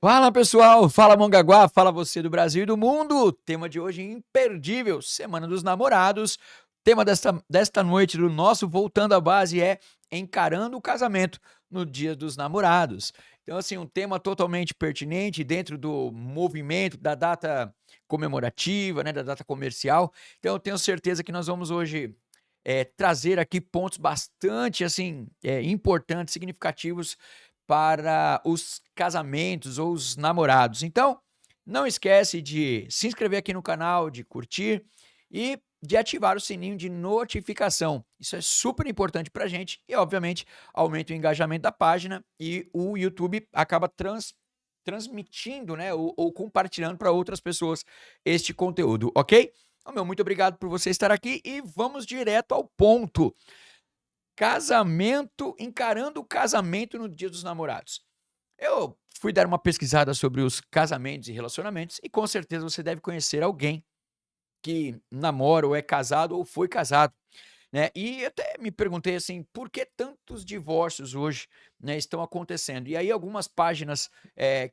Fala pessoal, fala Mongaguá, fala você do Brasil e do mundo. Tema de hoje imperdível, Semana dos Namorados. Tema desta noite do nosso Voltando à Base é Encarando o Casamento no Dia dos Namorados. Então, assim, um tema totalmente pertinente dentro do movimento da data comemorativa, né, da data comercial. Então, eu tenho certeza que nós vamos hoje trazer aqui pontos bastante, assim, importantes, significativos para os casamentos ou os namorados. Então, não esquece de se inscrever aqui no canal, de curtir e de ativar o sininho de notificação. Isso é super importante para a gente e, obviamente, aumenta o engajamento da página e o YouTube acaba transmitindo, né, ou compartilhando para outras pessoas este conteúdo, ok? Então, meu, muito obrigado por você estar aqui e vamos direto ao ponto. Casamento, encarando o casamento no Dia dos Namorados. Eu fui dar uma pesquisada sobre os casamentos e relacionamentos e com certeza você deve conhecer alguém que namora ou é casado ou foi casado, né? E até me perguntei assim, por que tantos divórcios hoje, né, estão acontecendo? E aí algumas páginas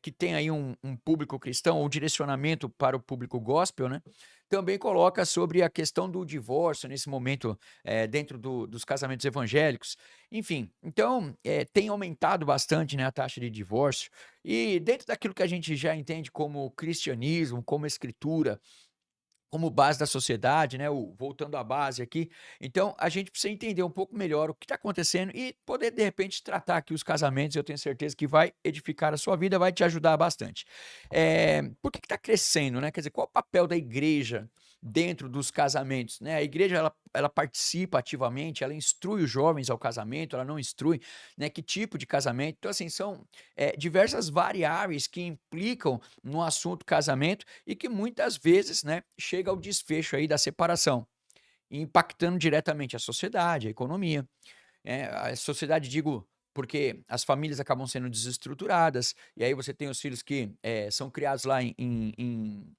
que tem aí um público cristão ou direcionamento para o público gospel, né, também coloca sobre a questão do divórcio nesse momento dentro dos casamentos evangélicos. Enfim, então tem aumentado bastante, né, a taxa de divórcio. E dentro daquilo que a gente já entende como cristianismo, como escritura, como base da sociedade, né, voltando à base aqui, então a gente precisa entender um pouco melhor o que está acontecendo e poder, de repente, tratar aqui os casamentos, eu tenho certeza que vai edificar a sua vida, vai te ajudar bastante. Por que está crescendo, né? Quer dizer, qual é o papel da igreja dentro dos casamentos, né? A igreja, ela participa ativamente, ela instrui os jovens ao casamento, ela não instrui, né? Que tipo de casamento? Então, assim, são diversas variáveis que implicam no assunto casamento e que muitas vezes, né, chega ao desfecho aí da separação, impactando diretamente a sociedade, a economia. A sociedade, digo, porque as famílias acabam sendo desestruturadas, e aí você tem os filhos que são criados lá em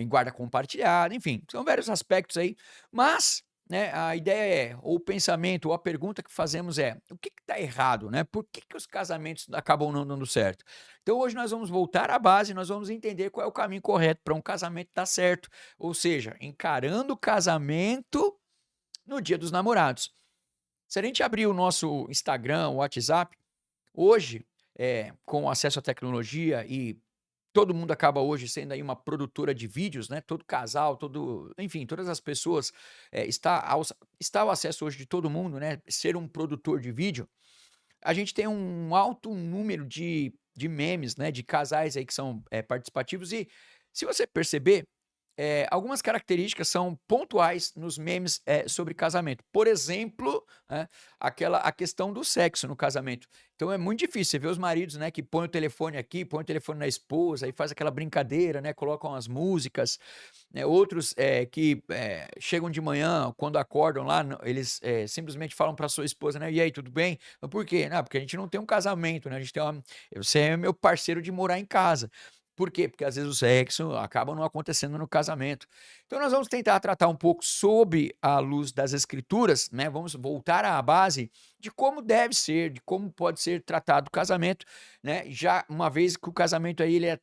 guarda compartilhada, enfim, são vários aspectos aí, mas, né, a ideia ou o pensamento, ou a pergunta que fazemos é: o que está errado, né? Por que os casamentos acabam não dando certo? Então hoje nós vamos voltar à base, nós vamos entender qual é o caminho correto para um casamento dar certo, ou seja, encarando o casamento no Dia dos Namorados. Se a gente abrir o nosso Instagram, o WhatsApp, hoje, com acesso à tecnologia e todo mundo acaba hoje sendo aí uma produtora de vídeos, né, todo casal, enfim, todas as pessoas, está ao acesso hoje de todo mundo, né, ser um produtor de vídeo. A gente tem um alto número de memes, né, de casais aí que são, participativos e, se você perceber, algumas características são pontuais nos memes, sobre casamento. Por exemplo, né, a questão do sexo no casamento. Então é muito difícil, você vê os maridos, né, que põem o telefone aqui, põe o telefone na esposa e faz aquela brincadeira, né, colocam as músicas, né, outros, que, chegam de manhã, quando acordam lá, eles, simplesmente falam para sua esposa, né: "E aí, tudo bem?". "Mas por quê?". "Não, porque a gente não tem um casamento, né, a gente tem uma você é meu parceiro de morar em casa". Por quê? Porque às vezes o sexo acaba não acontecendo no casamento. Então nós vamos tentar tratar um pouco sob a luz das escrituras, né, vamos voltar à base de como deve ser, de como pode ser tratado o casamento, né, já uma vez que o casamento aí ele é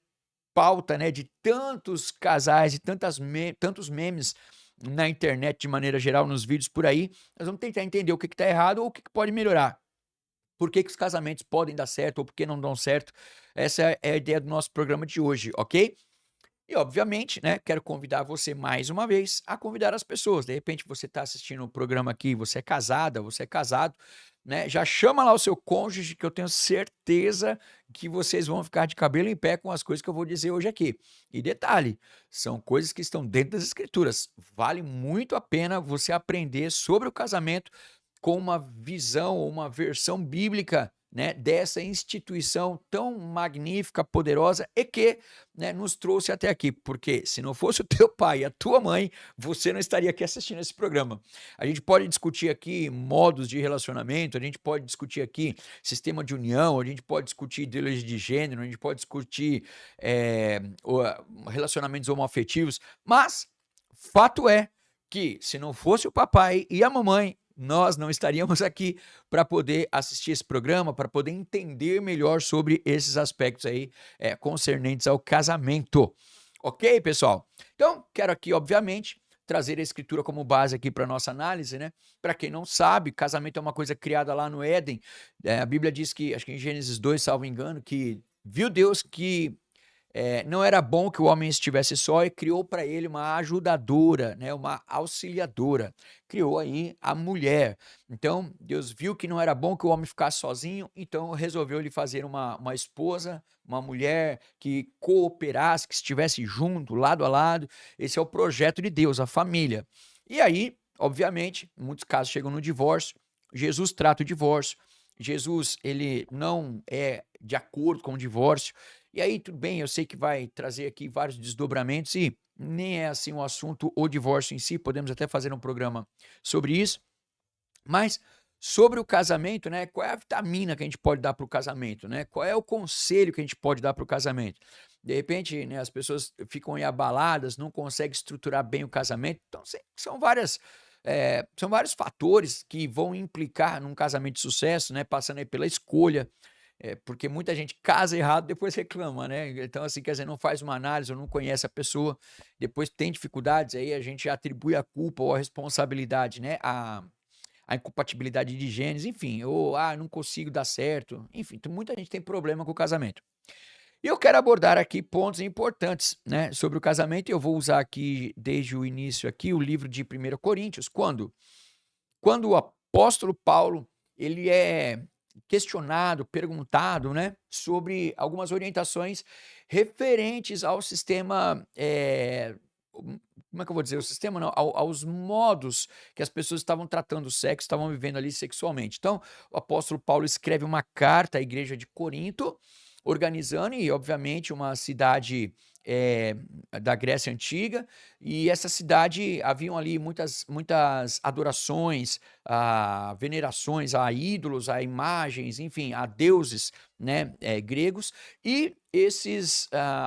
pauta, né, de tantos casais e tantos memes na internet de maneira geral, nos vídeos por aí, nós vamos tentar entender o que está errado ou o que pode melhorar. Por que os casamentos podem dar certo ou por que não dão certo? Essa é a ideia do nosso programa de hoje, ok? E obviamente, né, quero convidar você mais uma vez a convidar as pessoas. De repente você está assistindo o programa aqui, você é casada, você é casado, né? Já chama lá o seu cônjuge que eu tenho certeza que vocês vão ficar de cabelo em pé com as coisas que eu vou dizer hoje aqui. E detalhe, são coisas que estão dentro das escrituras. Vale muito a pena você aprender sobre o casamento com uma visão ou uma versão bíblica, né, dessa instituição tão magnífica, poderosa e que, né, nos trouxe até aqui, porque se não fosse o teu pai e a tua mãe, você não estaria aqui assistindo esse programa. A gente pode discutir aqui modos de relacionamento, a gente pode discutir aqui sistema de união, a gente pode discutir ideologia de gênero, a gente pode discutir relacionamentos homoafetivos, mas fato é que se não fosse o papai e a mamãe, nós não estaríamos aqui para poder assistir esse programa, para poder entender melhor sobre esses aspectos aí concernentes ao casamento. Ok, pessoal? Então, quero aqui, obviamente, trazer a escritura como base aqui para nossa análise, né? Para quem não sabe, casamento é uma coisa criada lá no Éden. A Bíblia diz que, acho que em Gênesis 2, salvo engano, que viu Deus que não era bom que o homem estivesse só e criou para ele uma ajudadora, né, uma auxiliadora. Criou aí a mulher. Então, Deus viu que não era bom que o homem ficasse sozinho, então resolveu lhe fazer uma esposa, uma mulher que cooperasse, que estivesse junto, lado a lado. Esse é o projeto de Deus, a família. E aí, obviamente, muitos casos chegam no divórcio. Jesus trata o divórcio. Jesus, ele não é de acordo com o divórcio. E aí, tudo bem, eu sei que vai trazer aqui vários desdobramentos e nem é assim um assunto o divórcio em si, podemos até fazer um programa sobre isso, mas sobre o casamento, né? Qual é a vitamina que a gente pode dar para o casamento, né? Qual é o conselho que a gente pode dar para o casamento? De repente, né, as pessoas ficam aí abaladas, não conseguem estruturar bem o casamento. Então, são vários fatores que vão implicar num casamento de sucesso, né? Passando aí pela escolha, porque muita gente casa errado, depois reclama, né? Então, assim, quer dizer, não faz uma análise ou não conhece a pessoa, depois tem dificuldades, aí a gente atribui a culpa ou a responsabilidade, né? A incompatibilidade de genes, enfim, ou não consigo dar certo, enfim, muita gente tem problema com o casamento. E eu quero abordar aqui pontos importantes, né, sobre o casamento, e eu vou usar aqui desde o início aqui o livro de 1 Coríntios, quando o apóstolo Paulo, ele é questionado, perguntado, né, sobre algumas orientações referentes ao sistema, como é que eu vou dizer? O sistema não, aos modos que as pessoas estavam tratando o sexo, estavam vivendo ali sexualmente. Então, o apóstolo Paulo escreve uma carta à igreja de Corinto, organizando, e obviamente uma cidade da Grécia Antiga, e essa cidade haviam ali muitas adorações, venerações a ídolos, a imagens, enfim, a deuses, né, gregos, e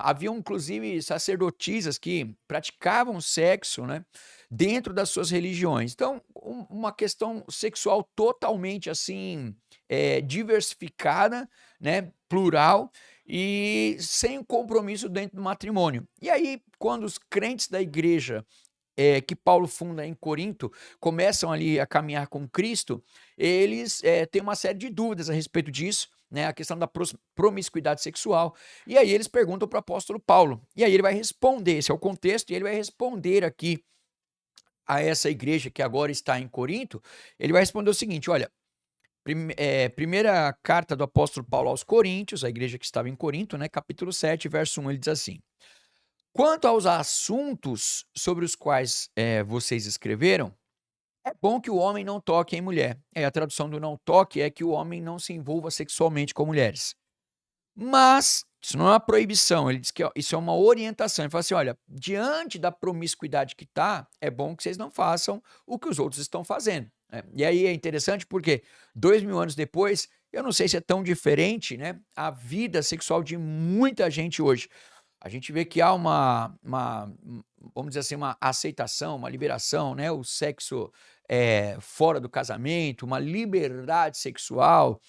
haviam inclusive sacerdotisas que praticavam sexo, né, dentro das suas religiões. Então, uma questão sexual totalmente assim diversificada, né, plural, e sem compromisso dentro do matrimônio. E aí, quando os crentes da igreja que Paulo funda em Corinto começam ali a caminhar com Cristo, eles têm uma série de dúvidas a respeito disso, né, a questão da promiscuidade sexual. E aí eles perguntam para o apóstolo Paulo. E aí ele vai responder, esse é o contexto, e ele vai responder aqui a essa igreja que agora está em Corinto. Ele vai responder o seguinte: olha, primeira carta do apóstolo Paulo aos Coríntios, a igreja que estava em Corinto, né, capítulo 7, verso 1, ele diz assim: quanto aos assuntos sobre os quais vocês escreveram, é bom que o homem não toque em mulher. A tradução do não toque é que o homem não se envolva sexualmente com mulheres. Mas isso não é uma proibição, ele diz que isso é uma orientação. Ele fala assim: olha, diante da promiscuidade que está, é bom que vocês não façam o que os outros estão fazendo. E aí é interessante porque 2000 anos depois, eu não sei se é tão diferente, né, a vida sexual de muita gente hoje. A gente vê que há vamos dizer assim, uma aceitação, uma liberação, né, o sexo fora do casamento, uma liberdade sexual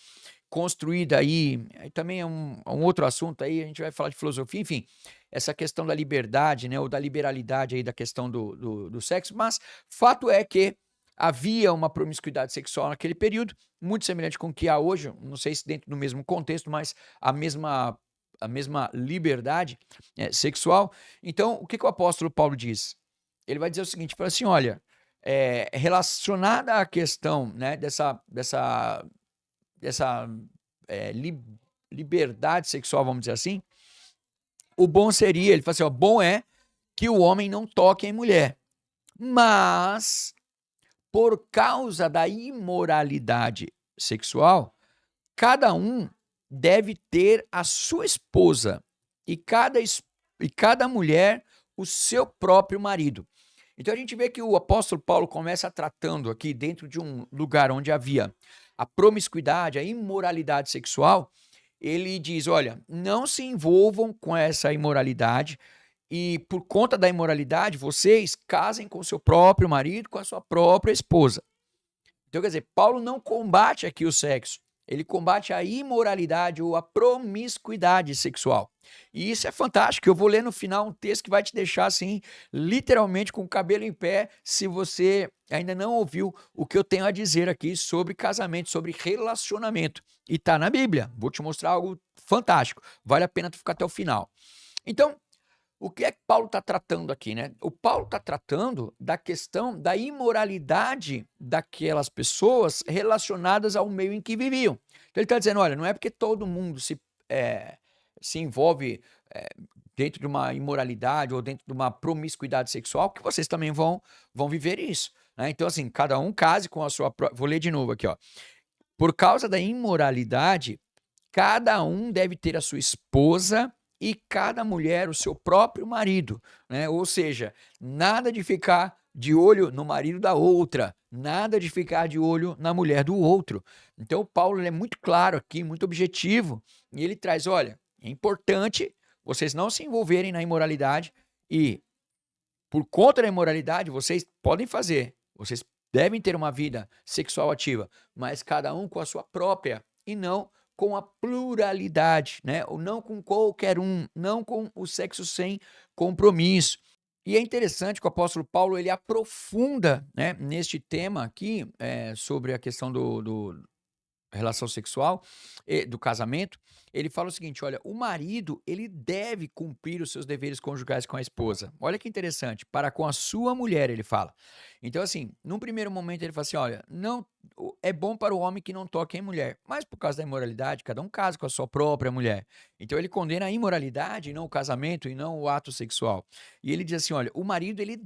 construída aí também é um outro assunto aí, a gente vai falar de filosofia, enfim, essa questão da liberdade, né, ou da liberalidade aí da questão do sexo, mas fato é que havia uma promiscuidade sexual naquele período, muito semelhante com o que há hoje, não sei se dentro do mesmo contexto, mas a mesma liberdade sexual. Então, o que o apóstolo Paulo diz? Ele vai dizer o seguinte, fala assim, olha, relacionada à questão, né, dessa liberdade sexual, vamos dizer assim, o bom seria, ele fala assim, ó, bom é que o homem não toque em mulher, mas por causa da imoralidade sexual, cada um deve ter a sua esposa e cada mulher o seu próprio marido. Então a gente vê que o apóstolo Paulo começa tratando aqui dentro de um lugar onde havia a promiscuidade, a imoralidade sexual. Ele diz: olha, não se envolvam com essa imoralidade, e por conta da imoralidade, vocês casem com o seu próprio marido, com a sua própria esposa. Então, quer dizer, Paulo não combate aqui o sexo, ele combate a imoralidade ou a promiscuidade sexual. E isso é fantástico. Eu vou ler no final um texto que vai te deixar assim, literalmente com o cabelo em pé, se você ainda não ouviu o que eu tenho a dizer aqui sobre casamento, sobre relacionamento. E tá na Bíblia. Vou te mostrar algo fantástico. Vale a pena tu ficar até o final. Então, o que é que Paulo está tratando aqui, né? O Paulo está tratando da questão da imoralidade daquelas pessoas relacionadas ao meio em que viviam. Então ele está dizendo, olha, não é porque todo mundo se envolve eh, dentro de uma imoralidade ou dentro de uma promiscuidade sexual que vocês também vão viver isso, né? Então assim, cada um case com a sua Vou ler de novo aqui, ó. Por causa da imoralidade, cada um deve ter a sua esposa e cada mulher o seu próprio marido, né? Ou seja, nada de ficar de olho no marido da outra, nada de ficar de olho na mulher do outro. Então, o Paulo ele é muito claro aqui, muito objetivo, e ele traz: olha, é importante vocês não se envolverem na imoralidade e, por conta da imoralidade, vocês podem fazer, vocês devem ter uma vida sexual ativa, mas cada um com a sua própria e não com a pluralidade, né? Ou não com qualquer um, não com o sexo sem compromisso. E é interessante que o apóstolo Paulo ele aprofunda, né, neste tema aqui sobre a questão do relação sexual, do casamento, ele fala o seguinte: olha, o marido ele deve cumprir os seus deveres conjugais com a esposa. Olha que interessante, para com a sua mulher, ele fala. Então, assim, num primeiro momento ele fala assim: olha, não é bom para o homem que não toque em mulher, mas por causa da imoralidade, cada um casa com a sua própria mulher. Então ele condena a imoralidade, e não o casamento, e não o ato sexual. E ele diz assim: olha, o marido ele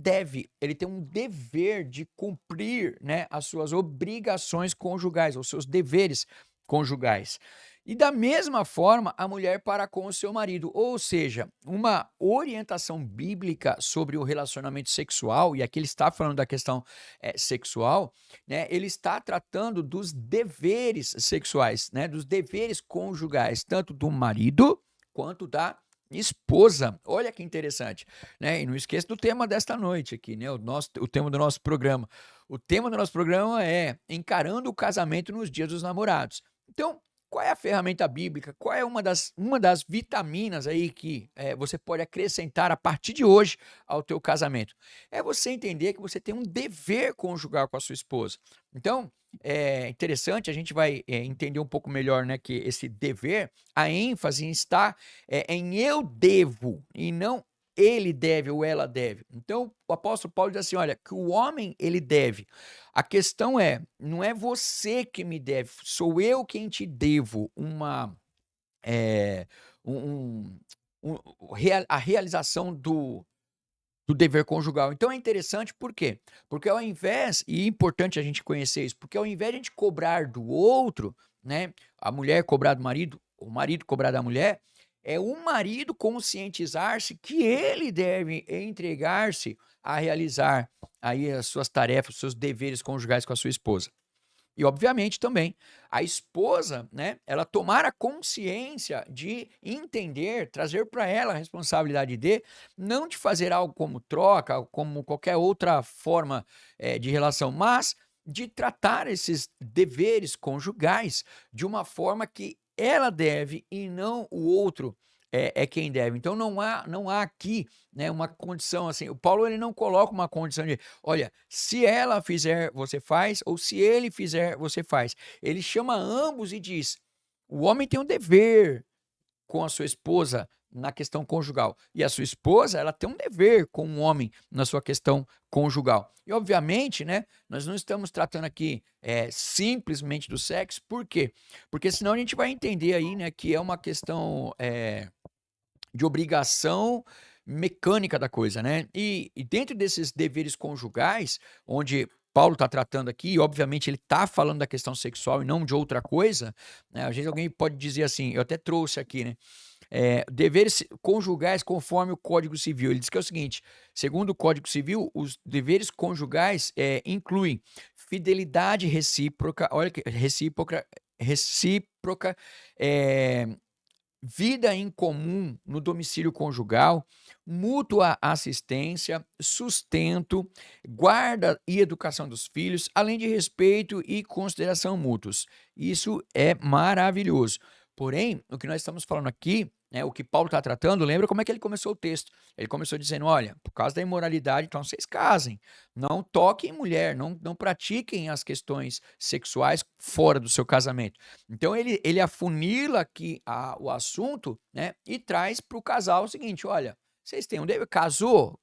tem um dever de cumprir, né, as suas obrigações conjugais, os seus deveres conjugais. E da mesma forma, a mulher para com o seu marido, ou seja, uma orientação bíblica sobre o relacionamento sexual, e aqui ele está falando da questão sexual, né? Ele está tratando dos deveres sexuais, né? Dos deveres conjugais, tanto do marido quanto da esposa. Olha que interessante, né? E não esqueça do tema desta noite aqui, né? O tema do nosso programa. O tema do nosso programa é encarando o casamento nos dias dos namorados. Então, qual é a ferramenta bíblica? Qual é uma das vitaminas aí que você pode acrescentar a partir de hoje ao teu casamento? É você entender que você tem um dever conjugal com a sua esposa. Então, é interessante, a gente vai entender um pouco melhor, né, que esse dever, a ênfase está em eu devo e não ele deve ou ela deve. Então, o apóstolo Paulo diz assim: olha, que o homem ele deve. A questão é, não é você que me deve, sou eu quem te devo eh, um, a realização do dever conjugal. Então é interessante, por quê? Porque ao invés, e é importante a gente conhecer isso, porque ao invés de a gente cobrar do outro, né, a mulher cobrar do marido, o marido cobrar da mulher, é o marido conscientizar-se que ele deve entregar-se a realizar aí as suas tarefas, os seus deveres conjugais com a sua esposa. E obviamente também a esposa, né, ela tomar a consciência de entender, trazer para ela a responsabilidade de não de fazer algo como troca, como qualquer outra forma de relação, mas de tratar esses deveres conjugais de uma forma que ela deve e não o outro é quem deve. Então não há aqui, né, uma condição assim. O Paulo ele não coloca uma condição de olha, se ela fizer, você faz, ou se ele fizer, você faz. Ele chama ambos e diz: o homem tem um dever com a sua esposa na questão conjugal, e a sua esposa, ela tem um dever com o homem na sua questão conjugal. E obviamente, né, nós não estamos tratando aqui simplesmente do sexo, por quê? Porque senão a gente vai entender aí, né, que é uma questão de obrigação mecânica da coisa, né? E dentro desses deveres conjugais, onde Paulo está tratando aqui, e obviamente ele está falando da questão sexual e não de outra coisa, né? Às vezes alguém pode dizer assim, eu até trouxe aqui, né? Deveres conjugais conforme o Código Civil. Ele diz que é o seguinte: segundo o Código Civil, os deveres conjugais incluem fidelidade recíproca, olha que recíproca, eh, vida em comum no domicílio conjugal, mútua assistência, sustento, guarda e educação dos filhos, além de respeito e consideração mútuos. Isso é maravilhoso. Porém, o que nós estamos falando aqui, né, o que Paulo está tratando, lembra como é que ele começou o texto? Ele começou dizendo: olha, por causa da imoralidade, então vocês casem, não toquem mulher, não pratiquem as questões sexuais fora do seu casamento. Então ele afunila aqui o assunto, né, e traz para o casal o seguinte: olha, vocês têm um dever, casou,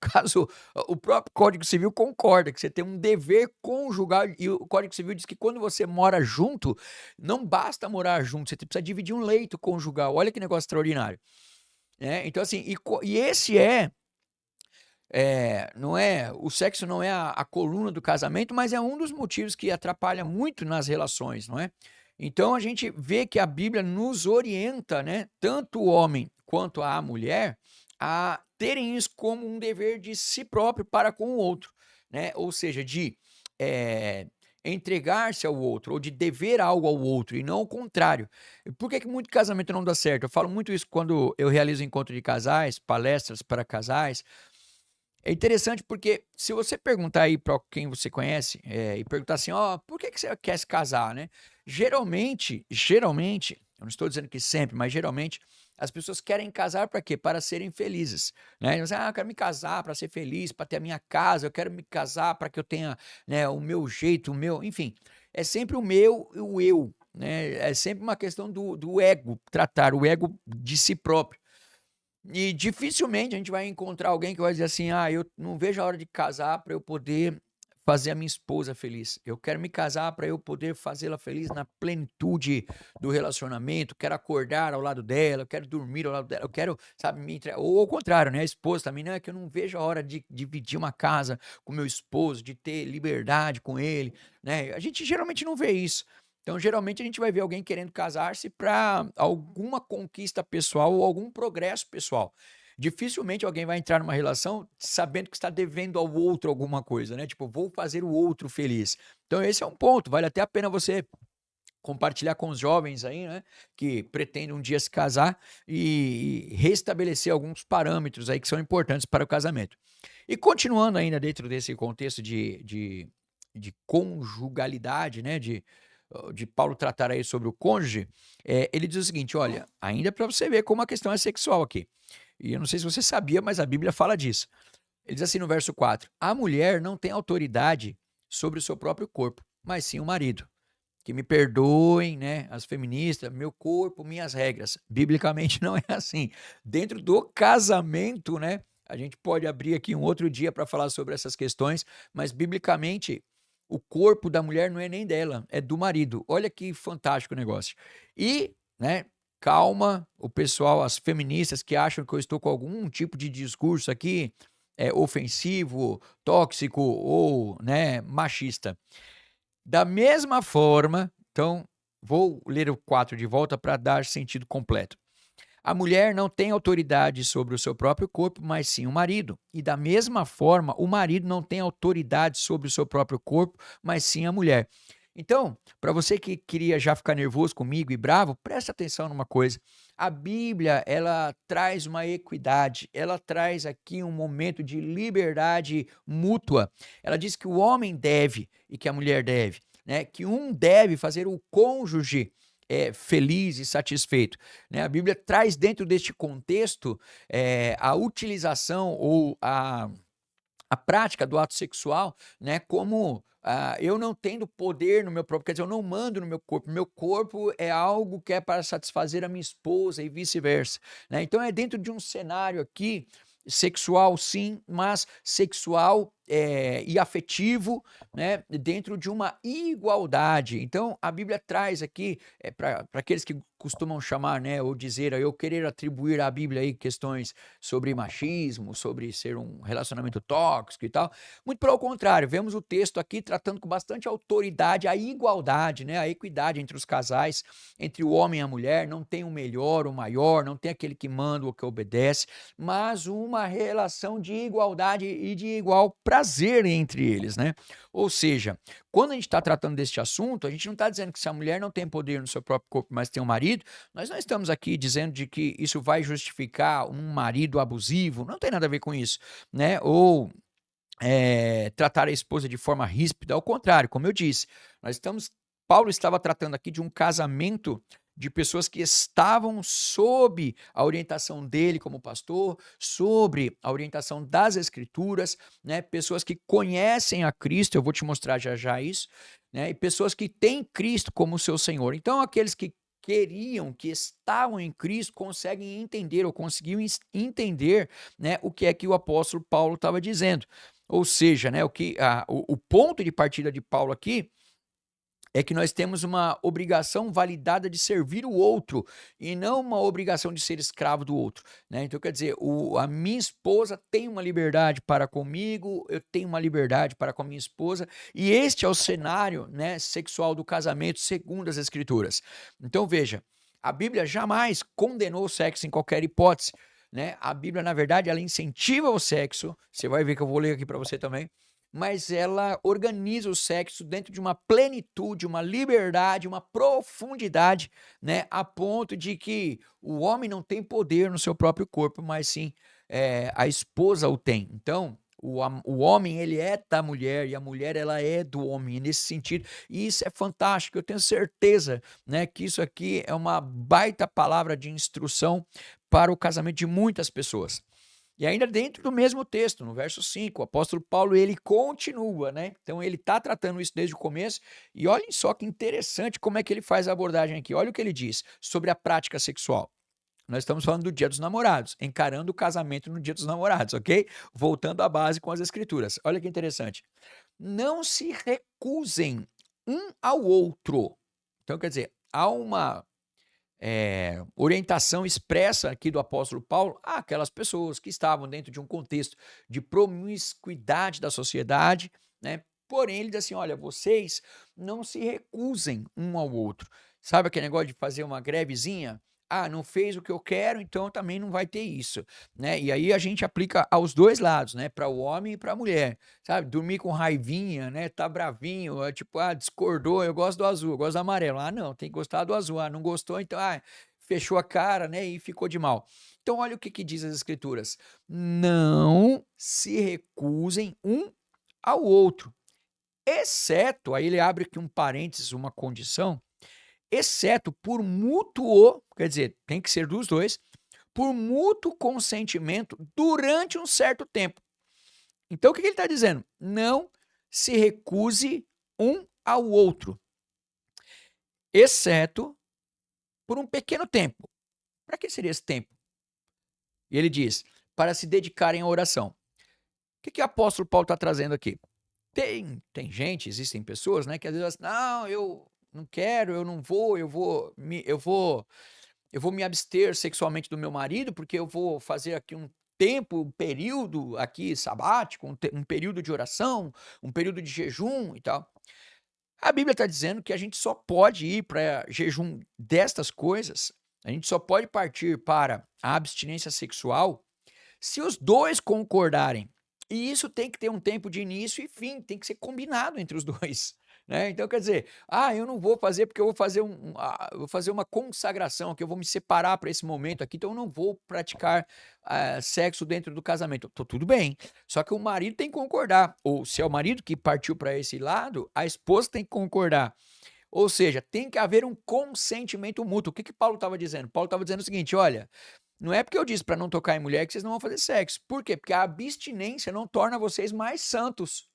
o próprio Código Civil concorda que você tem um dever conjugal, e o Código Civil diz que quando você mora junto, não basta morar junto, você precisa dividir um leito conjugal. Olha que negócio extraordinário, né? Então assim, e esse não é, o sexo não é a coluna do casamento, mas é um dos motivos que atrapalha muito nas relações, não é? Então a gente vê que a Bíblia nos orienta, né, tanto o homem quanto a mulher, a terem isso como um dever de si próprio para com o outro, né? Ou seja, de entregar-se ao outro, ou de dever algo ao outro, e não o contrário. Por que muito casamento não dá certo? Eu falo muito isso quando eu realizo encontro de casais, palestras para casais. É interessante porque se você perguntar aí para quem você conhece, e perguntar assim: "Ó, por que você quer se casar?", né, geralmente, eu não estou dizendo que sempre, mas geralmente, as pessoas querem casar para quê? Para serem felizes, né. Então, assim: "Ah, eu quero me casar para ser feliz, para ter a minha casa, eu quero me casar para que eu tenha, né, o meu jeito, o meu", enfim, é sempre o meu e o eu, né, é sempre uma questão do ego, tratar o ego de si próprio. E dificilmente a gente vai encontrar alguém que vai dizer assim: "Ah, eu não vejo a hora de casar para eu poder fazer a minha esposa feliz. Eu quero me casar para eu poder fazê-la feliz na plenitude do relacionamento, quero acordar ao lado dela, eu quero dormir ao lado dela, eu quero, sabe, me entre", ou ao contrário, né, a esposa também: "Não, é que eu não vejo a hora de dividir uma casa com meu esposo, de ter liberdade com ele", né. A gente geralmente não vê isso. Então, geralmente, a gente vai ver alguém querendo casar-se para alguma conquista pessoal ou algum progresso pessoal. Dificilmente alguém vai entrar numa relação sabendo que está devendo ao outro alguma coisa, né? Tipo, vou fazer o outro feliz. Então, esse é um ponto. Vale até a pena você compartilhar com os jovens aí, né? Que pretendem um dia se casar e restabelecer alguns parâmetros aí que são importantes para o casamento. E continuando ainda dentro desse contexto de conjugalidade, né? De Paulo tratar aí sobre o cônjuge, ele diz o seguinte: olha, ainda para você ver como a questão é sexual aqui. E eu não sei se você sabia, mas a Bíblia fala disso. Ele diz assim no verso 4: a mulher não tem autoridade sobre o seu próprio corpo, mas sim o marido. Que me perdoem, né, as feministas, meu corpo, minhas regras. Biblicamente não é assim. Dentro do casamento, né, a gente pode abrir aqui um outro dia para falar sobre essas questões, mas biblicamente o corpo da mulher não é nem dela, é do marido. Olha que fantástico o negócio. E, né, calma, o pessoal, as feministas que acham que eu estou com algum tipo de discurso aqui ofensivo, tóxico ou, né, machista. Da mesma forma, então, vou ler o 4 de volta para dar sentido completo. A mulher não tem autoridade sobre o seu próprio corpo, mas sim o marido. E da mesma forma, o marido não tem autoridade sobre o seu próprio corpo, mas sim a mulher. Então, para você que queria já ficar nervoso comigo e bravo, presta atenção numa coisa. A Bíblia, ela traz uma equidade, ela traz aqui um momento de liberdade mútua. Ela diz que o homem deve e que a mulher deve, né? Que um deve fazer o cônjuge feliz e satisfeito, né? A Bíblia traz dentro deste contexto a utilização ou a prática do ato sexual, né, como eu não tendo poder no meu próprio, quer dizer, eu não mando no meu corpo é algo que é para satisfazer a minha esposa e vice-versa, né? Então é dentro de um cenário aqui sexual sim, mas sexual e afetivo, né, dentro de uma igualdade. Então a Bíblia traz aqui para aqueles que costumam chamar, né, ou dizer, eu querer atribuir à Bíblia aí questões sobre machismo, sobre ser um relacionamento tóxico e tal. Muito pelo contrário, vemos o texto aqui tratando com bastante autoridade a igualdade, né, a equidade entre os casais, entre o homem e a mulher. Não tem o melhor, o maior, não tem aquele que manda ou que obedece, mas uma relação de igualdade e de igual prazer entre eles, né? Ou seja, quando a gente está tratando deste assunto, a gente não está dizendo que se a mulher não tem poder no seu próprio corpo, mas tem um marido, marido, nós não estamos aqui dizendo de que isso vai justificar um marido abusivo, não tem nada a ver com isso, né? Ou tratar a esposa de forma ríspida, ao contrário, como eu disse, Paulo estava tratando aqui de um casamento de pessoas que estavam sob a orientação dele como pastor, sobre a orientação das escrituras, né? Pessoas que conhecem a Cristo, eu vou te mostrar já já isso, né? E pessoas que têm Cristo como seu Senhor. Então, aqueles que queriam, que estavam em Cristo, conseguem entender ou conseguiam entender, né, o que é que o apóstolo Paulo estava dizendo. Ou seja, né, o ponto de partida de Paulo aqui é que nós temos uma obrigação validada de servir o outro e não uma obrigação de ser escravo do outro, né? Então, quer dizer, a minha esposa tem uma liberdade para comigo, eu tenho uma liberdade para com a minha esposa, e este é o cenário, né, sexual do casamento segundo as Escrituras. Então, veja, a Bíblia jamais condenou o sexo em qualquer hipótese, né? A Bíblia, na verdade, ela incentiva o sexo, você vai ver que eu vou ler aqui para você também, mas ela organiza o sexo dentro de uma plenitude, uma liberdade, uma profundidade, né, a ponto de que o homem não tem poder no seu próprio corpo, mas sim a esposa o tem. Então, o homem, ele é da mulher e a mulher, ela é do homem, nesse sentido. E isso é fantástico, eu tenho certeza, né, que isso aqui é uma baita palavra de instrução para o casamento de muitas pessoas. E ainda dentro do mesmo texto, no verso 5, o apóstolo Paulo, ele continua, né? Então ele está tratando isso desde o começo, e olhem só que interessante como é que ele faz a abordagem aqui. Olha o que ele diz sobre a prática sexual. Nós estamos falando do Dia dos Namorados, encarando o casamento no Dia dos Namorados, ok? Voltando à base com as escrituras. Olha que interessante. Não se recusem um ao outro. Então, quer dizer, há uma orientação expressa aqui do apóstolo Paulo àquelas pessoas que estavam dentro de um contexto de promiscuidade da sociedade, né? Porém, ele diz assim: olha, vocês não se recusem um ao outro. Sabe aquele negócio de fazer uma grevezinha? Ah, não fez o que eu quero, então também não vai ter isso, né? E aí a gente aplica aos dois lados, né? Para o homem e para a mulher, sabe? Dormir com raivinha, né? Tá bravinho, tipo, discordou, eu gosto do azul, eu gosto do amarelo. Ah, não, tem que gostar do azul. Ah, não gostou, então, fechou a cara, né? E ficou de mal. Então, olha o que diz as escrituras: não se recusem um ao outro, exceto, aí ele abre aqui um parênteses, uma condição, exceto por mútuo, quer dizer, tem que ser dos dois, por mútuo consentimento durante um certo tempo. Então, o que ele está dizendo? Não se recuse um ao outro, exceto por um pequeno tempo. Para que seria esse tempo? E ele diz, para se dedicarem à oração. O que o apóstolo Paulo está trazendo aqui? Tem gente, existem pessoas, né, que às vezes não, eu não quero, eu não vou, eu vou me abster sexualmente do meu marido, porque eu vou fazer aqui um período aqui sabático, um período de oração, um período de jejum e tal. A Bíblia está dizendo que a gente só pode ir para jejum destas coisas, a gente só pode partir para a abstinência sexual se os dois concordarem. E isso tem que ter um tempo de início e fim, tem que ser combinado entre os dois, né? Então, quer dizer, eu não vou fazer porque eu vou fazer eu vou fazer uma consagração, que eu vou me separar para esse momento aqui, então eu não vou praticar sexo dentro do casamento. Tudo bem, só que o marido tem que concordar, ou se é o marido que partiu para esse lado, a esposa tem que concordar. Ou seja, tem que haver um consentimento mútuo. O que Paulo estava dizendo? Paulo estava dizendo o seguinte: olha, não é porque eu disse para não tocar em mulher que vocês não vão fazer sexo. Por quê? Porque a abstinência não torna vocês mais santos.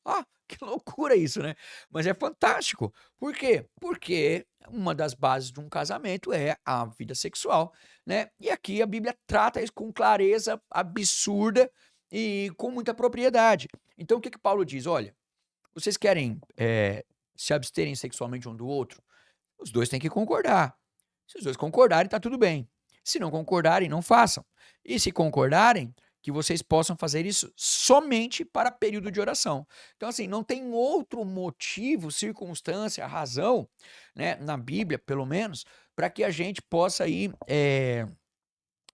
Que loucura isso, né? Mas é fantástico. Por quê? Porque uma das bases de um casamento é a vida sexual, né? E aqui a Bíblia trata isso com clareza absurda e com muita propriedade. Então o que Paulo diz? Olha, vocês querem se absterem sexualmente um do outro? Os dois têm que concordar. Se os dois concordarem, tá tudo bem. Se não concordarem, não façam. E se concordarem, que vocês possam fazer isso somente para período de oração. Então, assim, não tem outro motivo, circunstância, razão, né, na Bíblia, pelo menos, para que a gente possa aí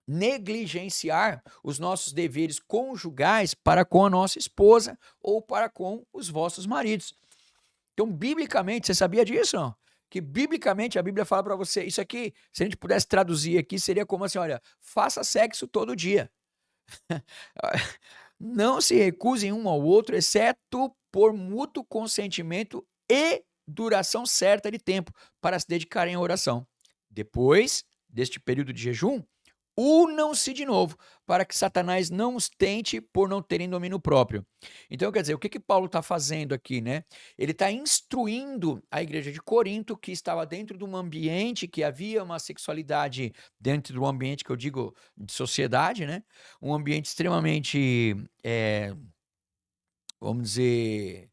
negligenciar os nossos deveres conjugais para com a nossa esposa ou para com os vossos maridos. Então, biblicamente, você sabia disso? Não? que biblicamente a Bíblia fala para você, isso aqui, se a gente pudesse traduzir aqui, seria como assim, olha, faça sexo todo dia. Não se recusem um ao outro, exceto por mútuo consentimento e duração certa de tempo, para se dedicarem à oração. Depois deste período de jejum, unam-se de novo, para que Satanás não os tente por não terem domínio próprio. Então, quer dizer, o que Paulo está fazendo aqui, né? Ele está instruindo a igreja de Corinto, que estava dentro de um ambiente que havia uma sexualidade, dentro do ambiente que eu digo de sociedade, né? Um ambiente extremamente, vamos dizer,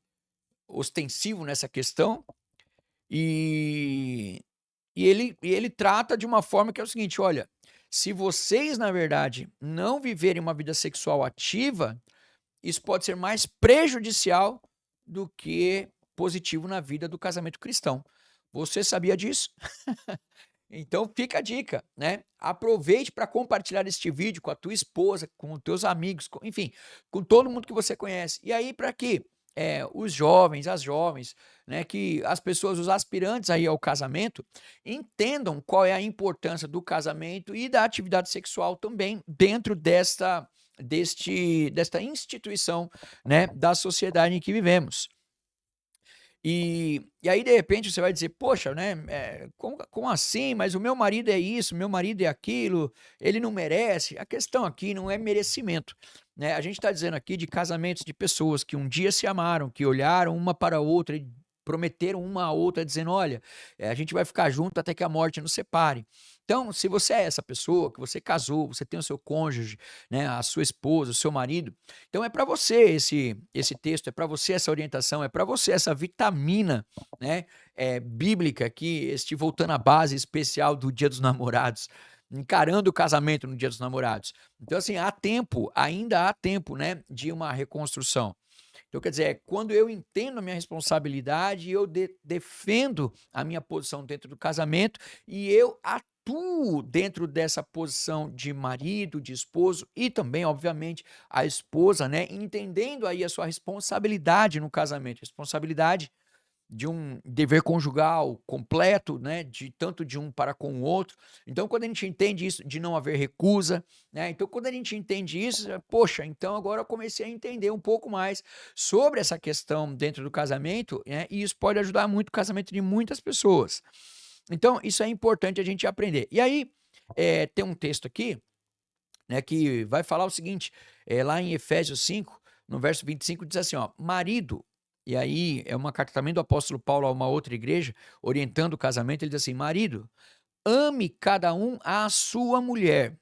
ostensivo nessa questão, e, e ele trata de uma forma que é o seguinte: olha, se vocês, na verdade, não viverem uma vida sexual ativa, isso pode ser mais prejudicial do que positivo na vida do casamento cristão. Você sabia disso? Então fica a dica, né? Aproveite para compartilhar este vídeo com a tua esposa, com os teus amigos, enfim, com todo mundo que você conhece. E aí para que os jovens, as jovens, né, que as pessoas, os aspirantes aí ao casamento, entendam qual é a importância do casamento e da atividade sexual também dentro desta instituição, né, da sociedade em que vivemos. E aí, de repente, você vai dizer: "Poxa, né, como assim? Mas o meu marido é isso, meu marido é aquilo, ele não merece". A questão aqui não é merecimento, né, a gente está dizendo aqui de casamentos de pessoas que um dia se amaram, que olharam uma para a outra e prometeram uma à outra dizendo: "Olha, a gente vai ficar junto até que a morte nos separe". Então, se você é essa pessoa, que você casou, você tem o seu cônjuge, né, a sua esposa, o seu marido, então é para você esse texto, é para você essa orientação, é para você essa vitamina, né, bíblica aqui, voltando à base especial do Dia dos Namorados, encarando o casamento no Dia dos Namorados. Então assim, há tempo, ainda há tempo, né, de uma reconstrução. Então quer dizer, quando eu entendo a minha responsabilidade, eu defendo a minha posição dentro do casamento e eu atuo dentro dessa posição de marido, de esposo e também, obviamente, a esposa, né, entendendo aí a sua responsabilidade no casamento, responsabilidade de um dever conjugal completo, né, de tanto de um para com o outro. Então, quando a gente entende isso, de não haver recusa, né, então quando a gente entende isso, poxa, então agora eu comecei a entender um pouco mais sobre essa questão dentro do casamento, né, e isso pode ajudar muito o casamento de muitas pessoas. Então, isso é importante a gente aprender. E aí, tem um texto aqui, né, que vai falar o seguinte, lá em Efésios 5, no verso 25, diz assim, ó: marido, e aí é uma carta também do apóstolo Paulo a uma outra igreja, orientando o casamento, ele diz assim: marido, ame cada um a sua mulher,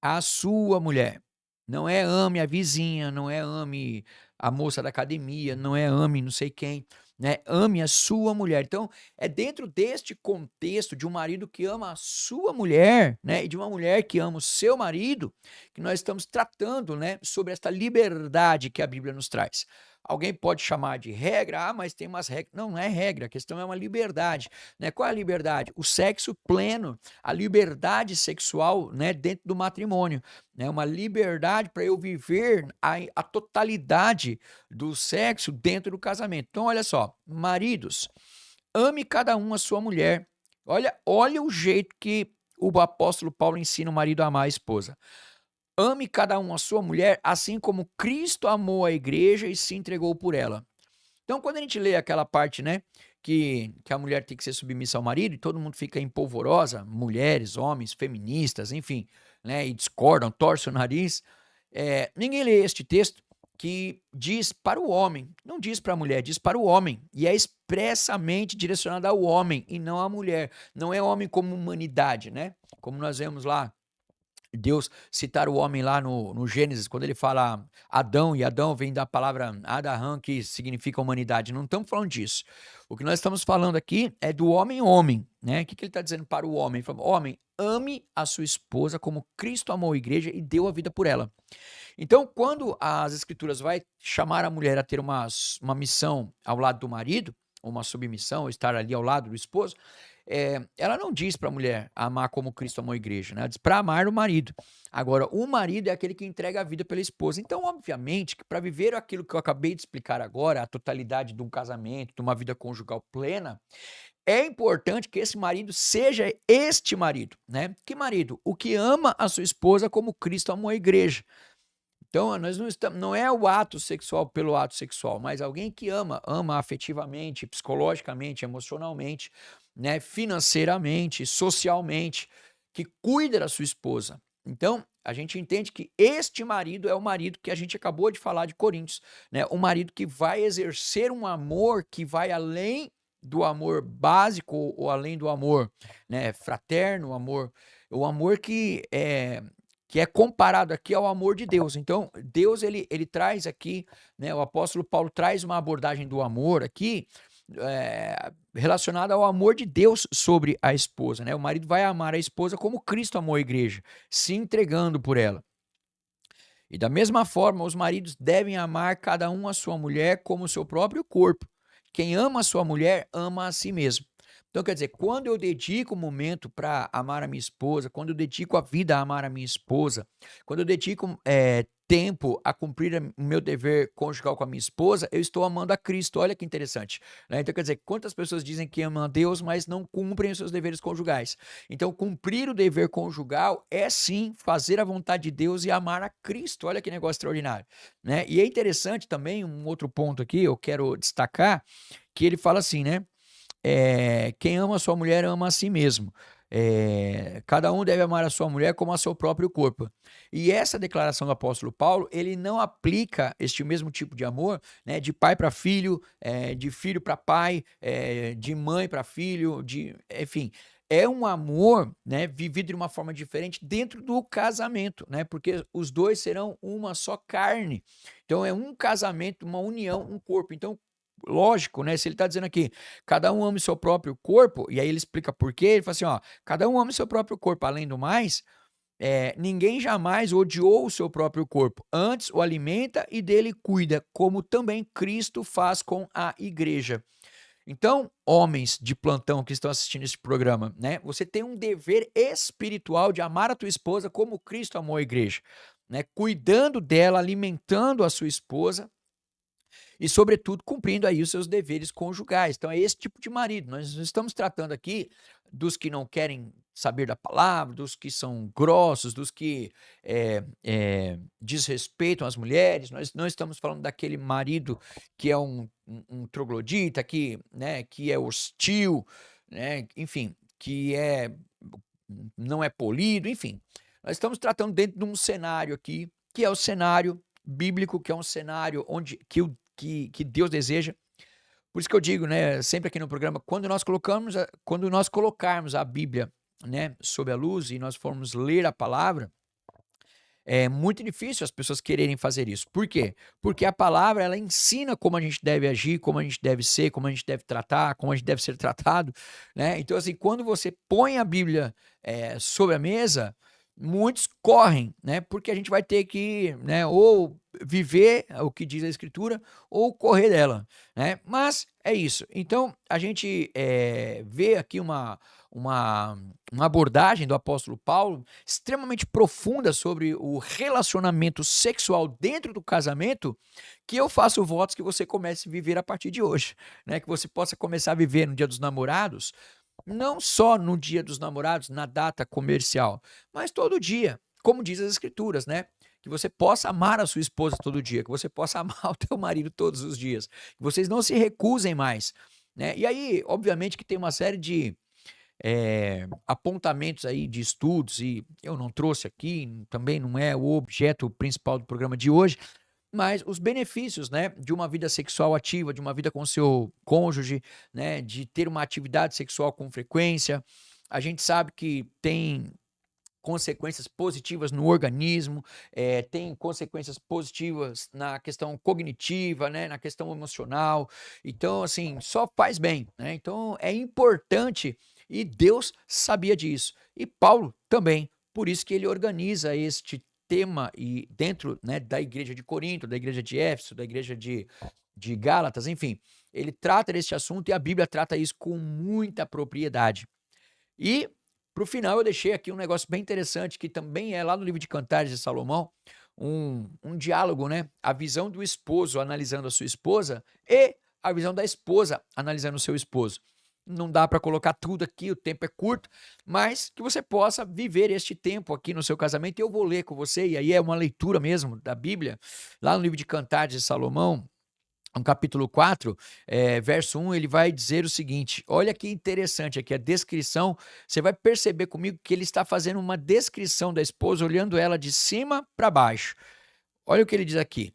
a sua mulher. Não é ame a vizinha, não é ame a moça da academia, não é ame não sei quem, né? Ame a sua mulher. Então, é dentro deste contexto de um marido que ama a sua mulher, né? E de uma mulher que ama o seu marido, que nós estamos tratando, né? Sobre esta liberdade que a Bíblia nos traz. Alguém pode chamar de regra, mas tem umas regras. Não, não é regra, a questão é uma liberdade, né? Qual é a liberdade? O sexo pleno, a liberdade sexual, né, dentro do matrimônio, né? Uma liberdade para eu viver a totalidade do sexo dentro do casamento. Então, olha só, maridos, ame cada um a sua mulher. Olha o jeito que o apóstolo Paulo ensina o marido a amar a esposa. Ame cada um a sua mulher, assim como Cristo amou a igreja e se entregou por ela. Então, quando a gente lê aquela parte, né, que a mulher tem que ser submissa ao marido, e todo mundo fica empolvorosa, mulheres, homens, feministas, enfim, né, e discordam, torcem o nariz, ninguém lê este texto que diz para o homem, não diz para a mulher, diz para o homem, e é expressamente direcionado ao homem e não à mulher. Não é homem como humanidade, né? Como nós vemos lá Deus citar o homem lá no Gênesis, quando ele fala Adão, e Adão vem da palavra Adarã, que significa humanidade. Não estamos falando disso. O que nós estamos falando aqui é do homem, né? O que ele está dizendo para o homem? Ele fala: homem, ame a sua esposa como Cristo amou a igreja e deu a vida por ela. Então, quando as escrituras vai chamar a mulher a ter uma missão ao lado do marido, uma submissão, estar ali ao lado do esposo, ela não diz para a mulher amar como Cristo amou a igreja, né? Ela diz para amar o marido. Agora, o marido é aquele que entrega a vida pela esposa. Então, obviamente, que para viver aquilo que eu acabei de explicar agora, a totalidade de um casamento, de uma vida conjugal plena, é importante que esse marido seja este marido, né? Que marido? O que ama a sua esposa como Cristo amou a igreja. Então, nós não estamos, não é o ato sexual pelo ato sexual, mas alguém que ama afetivamente, psicologicamente, emocionalmente, né, financeiramente, socialmente, que cuida da sua esposa. Então, a gente entende que este marido é o marido que a gente acabou de falar de Coríntios, né? O marido que vai exercer um amor que vai além do amor básico ou além do amor, né, fraterno, o amor que é comparado aqui ao amor de Deus. Então, Deus ele traz aqui, né, o apóstolo Paulo traz uma abordagem do amor aqui relacionada ao amor de Deus sobre a esposa, né? O marido vai amar a esposa como Cristo amou a igreja, se entregando por ela. E da mesma forma, os maridos devem amar cada um a sua mulher como o seu próprio corpo. Quem ama a sua mulher, ama a si mesmo. Então, quer dizer, quando eu dedico o momento para amar a minha esposa, quando eu dedico a vida a amar a minha esposa, quando eu dedico tempo a cumprir o meu dever conjugal com a minha esposa, eu estou amando a Cristo. Olha que interessante, né? Então, quer dizer, quantas pessoas dizem que amam a Deus, mas não cumprem os seus deveres conjugais? Então, cumprir o dever conjugal é sim fazer a vontade de Deus e amar a Cristo. Olha que negócio extraordinário, né? E é interessante também, um outro ponto aqui, eu quero destacar, que ele fala assim, né? Quem ama a sua mulher ama a si mesmo. Cada um deve amar a sua mulher como a seu próprio corpo. E essa declaração do apóstolo Paulo, ele não aplica este mesmo tipo de amor, né, de pai para filho, de filho para pai, de mãe para filho, enfim. É um amor, né, vivido de uma forma diferente dentro do casamento, né, porque os dois serão uma só carne. Então é um casamento, uma união, um corpo. Então, lógico, né? Se ele está dizendo aqui, cada um ama o seu próprio corpo, e aí ele explica por quê, ele fala assim, ó, cada um ama o seu próprio corpo, além do mais, ninguém jamais odiou o seu próprio corpo, antes o alimenta e dele cuida, como também Cristo faz com a igreja. Então, homens de plantão que estão assistindo esse programa, né? Você tem um dever espiritual de amar a tua esposa como Cristo amou a igreja, né? Cuidando dela, alimentando a sua esposa, e, sobretudo, cumprindo aí os seus deveres conjugais. Então, é esse tipo de marido. Nós não estamos tratando aqui dos que não querem saber da palavra, dos que são grossos, dos que desrespeitam as mulheres. Nós não estamos falando daquele marido que é um troglodita, né, que é hostil, né, enfim, não é polido, enfim. Nós estamos tratando dentro de um cenário aqui, que é o cenário bíblico, que é um cenário onde que Deus deseja. Por isso que eu digo, né, sempre aqui no programa, quando nós colocarmos a Bíblia, né, sob a luz e nós formos ler a palavra, é muito difícil as pessoas quererem fazer isso. Por quê? Porque a palavra, ela ensina como a gente deve agir, como a gente deve ser, como a gente deve tratar, como a gente deve ser tratado, né? Então, assim, quando você põe a Bíblia sobre a mesa, muitos correm, né? Porque a gente vai ter que, né, ou viver o que diz a Escritura, ou correr dela, né? Mas é isso. Então, a gente vê aqui uma, uma abordagem do apóstolo Paulo extremamente profunda sobre o relacionamento sexual dentro do casamento, que eu faço votos que você comece a viver a partir de hoje, né? Que você possa começar a viver no Dia dos Namorados, não só no Dia dos Namorados, na data comercial, mas todo dia, como diz as Escrituras, né? Que você possa amar a sua esposa todo dia, que você possa amar o teu marido todos os dias, que vocês não se recusem mais, né? E aí, obviamente que tem uma série de apontamentos aí de estudos, e eu não trouxe aqui, também não é o objeto principal do programa de hoje, mas os benefícios, né, de uma vida sexual ativa, de uma vida com seu cônjuge, né, de ter uma atividade sexual com frequência. A gente sabe que tem consequências positivas no organismo, tem consequências positivas na questão cognitiva, né, na questão emocional. Então, assim, só faz bem, né? Então, é importante e Deus sabia disso. E Paulo também, por isso que ele organiza este tema e dentro, né, da igreja de Corinto, da igreja de Éfeso, da igreja de Gálatas, enfim, ele trata desse assunto e a Bíblia trata isso com muita propriedade. E para o final eu deixei aqui um negócio bem interessante, que também é lá no livro de Cantares de Salomão, um diálogo, né? A visão do esposo analisando a sua esposa e a visão da esposa analisando o seu esposo. Não dá para colocar tudo aqui, o tempo é curto, mas que você possa viver este tempo aqui no seu casamento. E eu vou ler com você, e aí é uma leitura mesmo da Bíblia, lá no livro de Cantares de Salomão, no capítulo 4, verso 1, ele vai dizer o seguinte, olha que interessante aqui, a descrição, você vai perceber comigo que ele está fazendo uma descrição da esposa, olhando ela de cima para baixo. Olha o que ele diz aqui,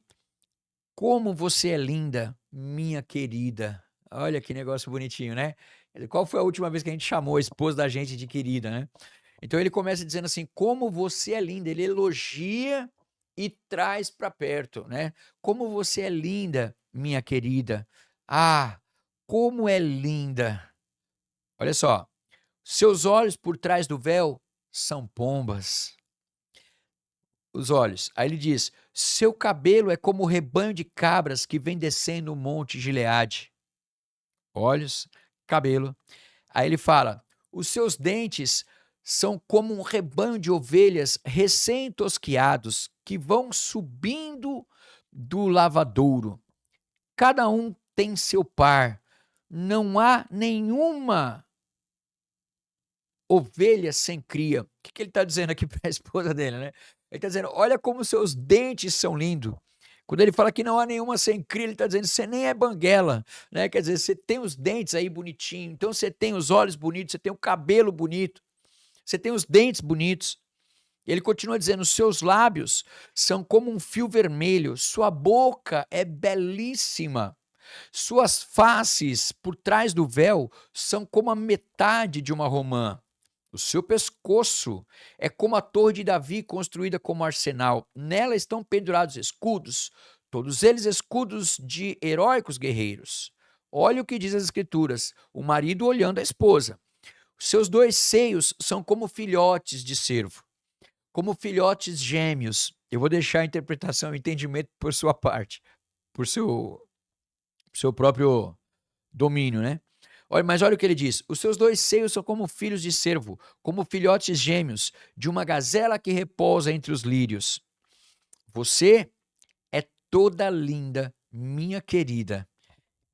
como você é linda, minha querida. Olha que negócio bonitinho, né? Qual foi a última vez que a gente chamou a esposa da gente de querida, né? Então ele começa dizendo assim, como você é linda, ele elogia e traz para perto, né? Como você é linda, minha querida. Ah, como é linda. Olha só, seus olhos por trás do véu são pombas. Os olhos. Aí ele diz, seu cabelo é como o rebanho de cabras que vem descendo o monte Gileade. Olhos, cabelo. Aí ele fala, os seus dentes são como um rebanho de ovelhas recém-tosquiados que vão subindo do lavadouro. Cada um tem seu par. Não há nenhuma ovelha sem cria. O que ele está dizendo aqui para a esposa dele, né? Ele está dizendo, olha como seus dentes são lindos. Quando ele fala que não há nenhuma sem cria, ele está dizendo, você nem é banguela, né? Quer dizer, você tem os dentes aí bonitinhos, então você tem os olhos bonitos, você tem o cabelo bonito, você tem os dentes bonitos. Ele continua dizendo, seus lábios são como um fio vermelho, sua boca é belíssima. Suas faces por trás do véu são como a metade de uma romã. O seu pescoço é como a torre de Davi construída como arsenal. Nela estão pendurados escudos, todos eles escudos de heróicos guerreiros. Olha o que diz as escrituras, o marido olhando a esposa. Os seus dois seios são como filhotes de cervo, como filhotes gêmeos. Eu vou deixar a interpretação e entendimento por sua parte, por seu próprio domínio, né? Olha, mas olha o que ele diz: os seus dois seios são como filhos de cervo, como filhotes gêmeos de uma gazela que repousa entre os lírios. Você é toda linda, minha querida.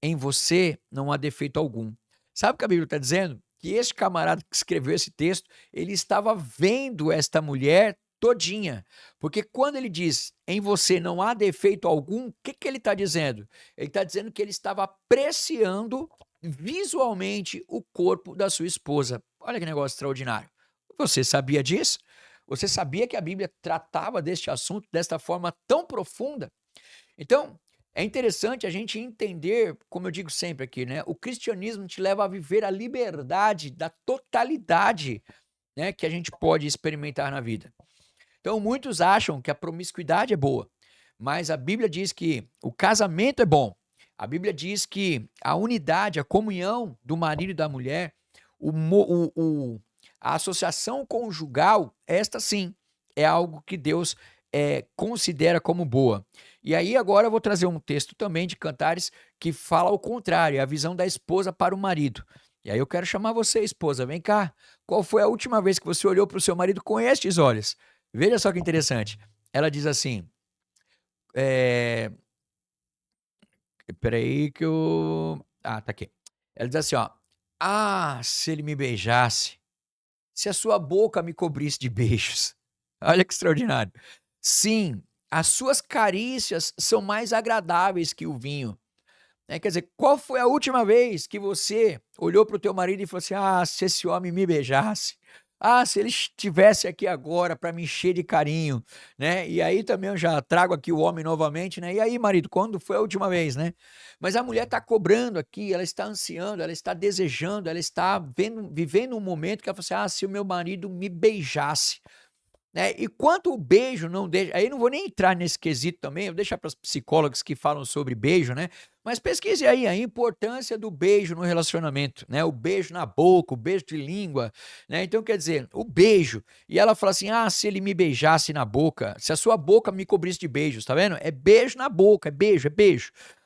Em você não há defeito algum. Sabe o que a Bíblia está dizendo? Que este camarada que escreveu esse texto, ele estava vendo esta mulher todinha. Porque quando ele diz, em você não há defeito algum, o que ele está dizendo? Ele está dizendo que ele estava apreciando visualmente o corpo da sua esposa. Olha que negócio extraordinário. Você sabia disso? Você sabia que a Bíblia tratava deste assunto desta forma tão profunda? Então, é interessante a gente entender, como eu digo sempre aqui, né? O cristianismo te leva a viver a liberdade da totalidade, né, que a gente pode experimentar na vida. Então, muitos acham que a promiscuidade é boa, mas a Bíblia diz que o casamento é bom. A Bíblia diz que a unidade, a comunhão do marido e da mulher, a associação conjugal, esta sim, é algo que Deus considera como boa. E aí agora eu vou trazer um texto também de Cantares que fala o contrário, a visão da esposa para o marido. E aí eu quero chamar você, esposa, vem cá. Qual foi a última vez que você olhou para o seu marido com estes olhos? Veja só que interessante. Ela diz assim, peraí que eu... Ah, tá aqui. Ela diz assim, ó. Ah, se ele me beijasse, se a sua boca me cobrisse de beijos. Olha que extraordinário. Sim, as suas carícias são mais agradáveis que o vinho. Quer dizer, qual foi a última vez que você olhou para o teu marido e falou assim, ah, se esse homem me beijasse, ah, se ele estivesse aqui agora para me encher de carinho, né? E aí também eu já trago aqui o homem novamente, né? E aí, marido, quando foi a última vez, né? Mas a mulher está cobrando aqui, ela está ansiando, ela está desejando, ela está vivendo um momento que ela fala assim, ah, se o meu marido me beijasse, né? E quanto o beijo não deixa, aí não vou nem entrar nesse quesito também, eu vou deixar para os psicólogos que falam sobre beijo, né? Mas pesquise aí a importância do beijo no relacionamento, né? O beijo na boca, o beijo de língua, né? Então quer dizer, o beijo. E ela fala assim: "Ah, se ele me beijasse na boca, se a sua boca me cobrisse de beijos", tá vendo? É beijo na boca, é beijo,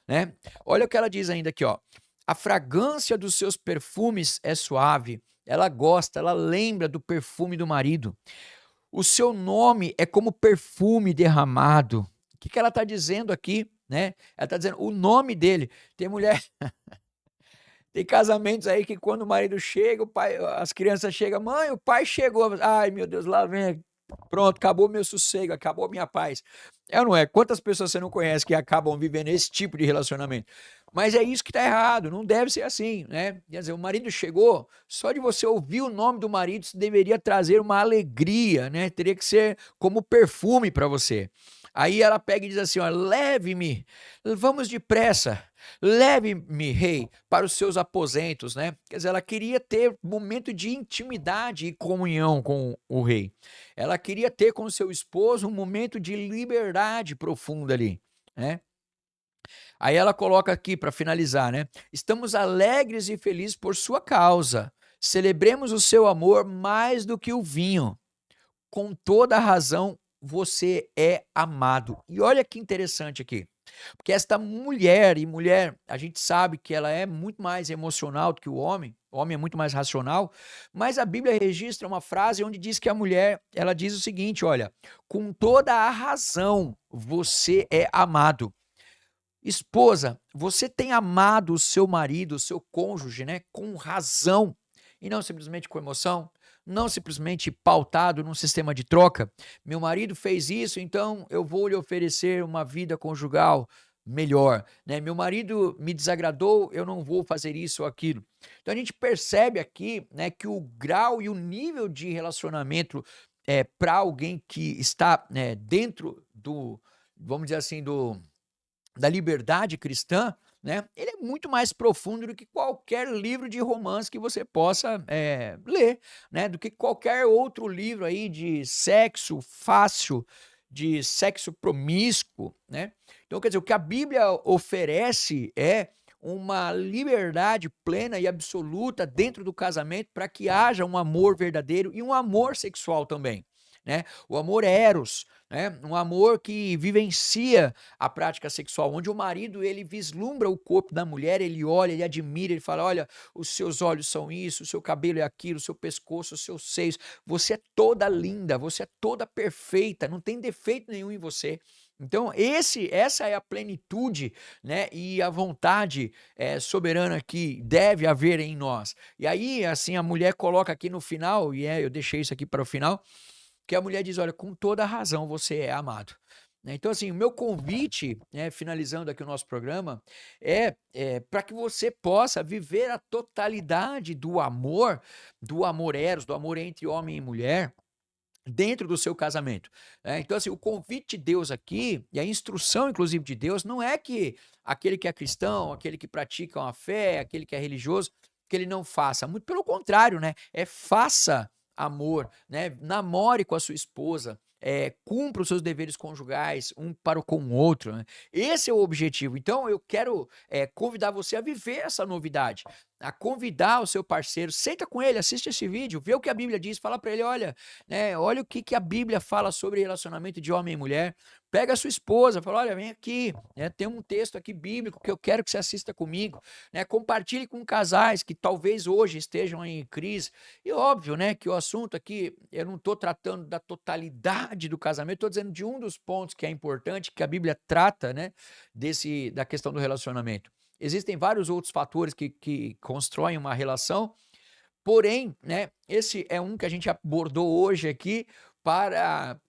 né? Olha o que ela diz ainda aqui, ó. A fragrância dos seus perfumes é suave, ela gosta, ela lembra do perfume do marido. O seu nome é como perfume derramado. O que ela está dizendo aqui, né? Ela está dizendo o nome dele. Tem mulher, tem casamentos aí que quando o marido chega, o pai, as crianças chegam, mãe, o pai chegou. Ai, meu Deus, lá vem. Pronto, acabou meu sossego, acabou minha paz. É ou não é? Quantas pessoas você não conhece que acabam vivendo esse tipo de relacionamento? Mas é isso que está errado, não deve ser assim, né? Quer dizer, o marido chegou, só de você ouvir o nome do marido, isso deveria trazer uma alegria, né? Teria que ser como perfume para você. Aí ela pega e diz assim: ó, leve-me, vamos depressa, leve-me, rei, para os seus aposentos, né? Quer dizer, ela queria ter momento de intimidade e comunhão com o rei. Ela queria ter com seu esposo um momento de liberdade profunda ali, né? Aí ela coloca aqui para finalizar, né? Estamos alegres e felizes por sua causa. Celebremos o seu amor mais do que o vinho. Com toda a razão, você é amado. E olha que interessante aqui. Porque esta mulher, e mulher, a gente sabe que ela é muito mais emocional do que o homem é muito mais racional, mas a Bíblia registra uma frase onde diz que a mulher, ela diz o seguinte, olha, com toda a razão você é amado. Esposa, você tem amado o seu marido, o seu cônjuge, né, com razão e não simplesmente com emoção, não simplesmente pautado num sistema de troca. Meu marido fez isso, então eu vou lhe oferecer uma vida conjugal melhor, né? Meu marido me desagradou, eu não vou fazer isso ou aquilo. Então a gente percebe aqui, né, que o grau e o nível de relacionamento para alguém que está, né, dentro do, vamos dizer assim, da liberdade cristã, né, ele é muito mais profundo do que qualquer livro de romance que você possa ler, né, do que qualquer outro livro aí de sexo fácil, de sexo promíscuo, né? Então, quer dizer, o que a Bíblia oferece é uma liberdade plena e absoluta dentro do casamento para que haja um amor verdadeiro e um amor sexual também, né? O amor eros, né? Um amor que vivencia a prática sexual, onde o marido ele vislumbra o corpo da mulher, ele olha, ele admira, ele fala: olha, os seus olhos são isso, o seu cabelo é aquilo, o seu pescoço, os seus seios, você é toda linda, você é toda perfeita, não tem defeito nenhum em você. Então, essa é a plenitude, né, e a vontade soberana que deve haver em nós. E aí, assim, a mulher coloca aqui no final, e eu deixei isso aqui para o final, que a mulher diz: olha, com toda razão você é amado. Né? Então, assim, o meu convite, né, finalizando aqui o nosso programa, é para que você possa viver a totalidade do amor eros, do amor entre homem e mulher, dentro do seu casamento. Então, assim, o convite de Deus aqui, e a instrução, inclusive, de Deus, não é que aquele que é cristão, aquele que pratica uma fé, aquele que é religioso, que ele não faça. Muito pelo contrário, né? Faça amor, né? Namore com a sua esposa, cumpra os seus deveres conjugais um para com o outro, né? Esse é o objetivo. Então, eu quero convidar você a viver essa novidade, a convidar o seu parceiro, senta com ele, assiste esse vídeo, vê o que a Bíblia diz, fala para ele: olha, né, olha o que a Bíblia fala sobre relacionamento de homem e mulher. Pega a sua esposa, fala: olha, vem aqui, né, tem um texto aqui bíblico que eu quero que você assista comigo, né, compartilhe com casais que talvez hoje estejam em crise. E óbvio, né, que o assunto aqui, eu não estou tratando da totalidade do casamento, estou dizendo de um dos pontos que é importante, que a Bíblia trata, né, da questão do relacionamento. Existem vários outros fatores que constroem uma relação, porém, né, esse é um que a gente abordou hoje aqui para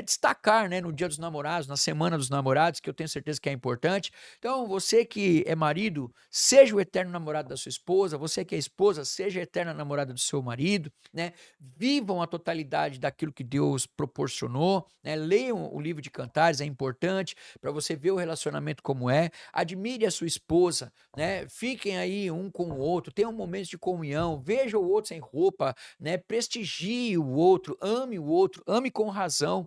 destacar, né, no Dia dos Namorados, na Semana dos Namorados, que eu tenho certeza que é importante. Então, você que é marido, seja o eterno namorado da sua esposa, você que é esposa, seja a eterna namorada do seu marido, né? Vivam a totalidade daquilo que Deus proporcionou, né? Leiam o livro de Cantares, é importante para você ver o relacionamento como é. Admire a sua esposa, né? Fiquem aí um com o outro, tenham momentos de comunhão, veja o outro sem roupa, né? Prestigie o outro, ame com razão,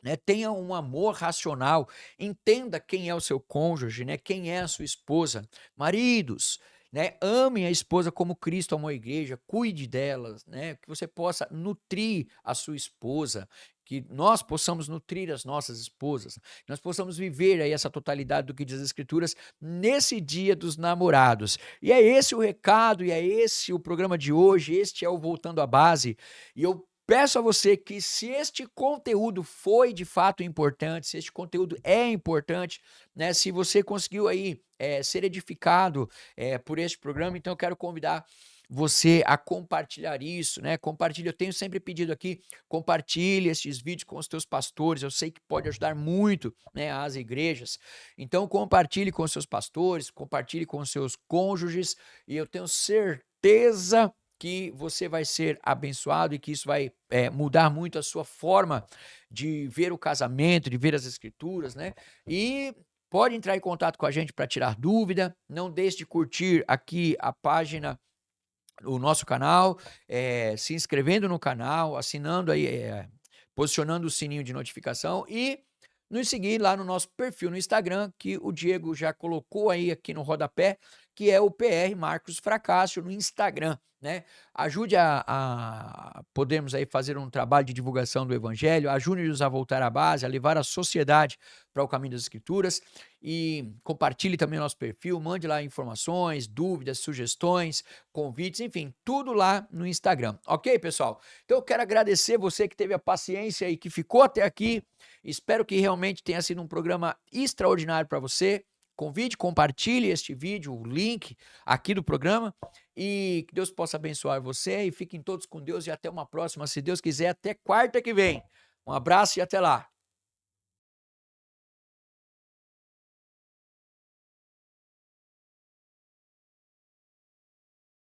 né, tenha um amor racional, entenda quem é o seu cônjuge, né, quem é a sua esposa. Maridos, né, amem a esposa como Cristo amou a igreja, cuide delas, né, que você possa nutrir a sua esposa, que nós possamos nutrir as nossas esposas, que nós possamos viver aí essa totalidade do que diz as Escrituras nesse dia dos namorados. E é esse o recado, e é esse o programa de hoje, este é o Voltando à Base, e eu peço a você que, se este conteúdo foi de fato importante, se este conteúdo é importante, né, se você conseguiu aí ser edificado por este programa, então eu quero convidar você a compartilhar isso, né? Compartilhe, eu tenho sempre pedido aqui, compartilhe esses vídeos com os teus pastores, eu sei que pode ajudar muito, né, as igrejas. Então compartilhe com os seus pastores, compartilhe com os seus cônjuges, e eu tenho certeza que você vai ser abençoado e que isso vai mudar muito a sua forma de ver o casamento, de ver as escrituras, né? E pode entrar em contato com a gente para tirar dúvida, não deixe de curtir aqui a página, o nosso canal, se inscrevendo no canal, assinando aí, posicionando o sininho de notificação e nos seguir lá no nosso perfil no Instagram, que o Diego já colocou aí aqui no rodapé, que é o PR Marcos Fracácio no Instagram, né? Ajude a podermos aí fazer um trabalho de divulgação do Evangelho, ajude-nos a voltar à base, a levar a sociedade para o caminho das Escrituras, e compartilhe também o nosso perfil, mande lá informações, dúvidas, sugestões, convites, enfim, tudo lá no Instagram. Ok, pessoal? Então eu quero agradecer você que teve a paciência e que ficou até aqui. Espero que realmente tenha sido um programa extraordinário para você. Convide, compartilhe este vídeo, o link aqui do programa, e que Deus possa abençoar você, e fiquem todos com Deus, e até uma próxima, se Deus quiser, até quarta que vem. Um abraço e até lá.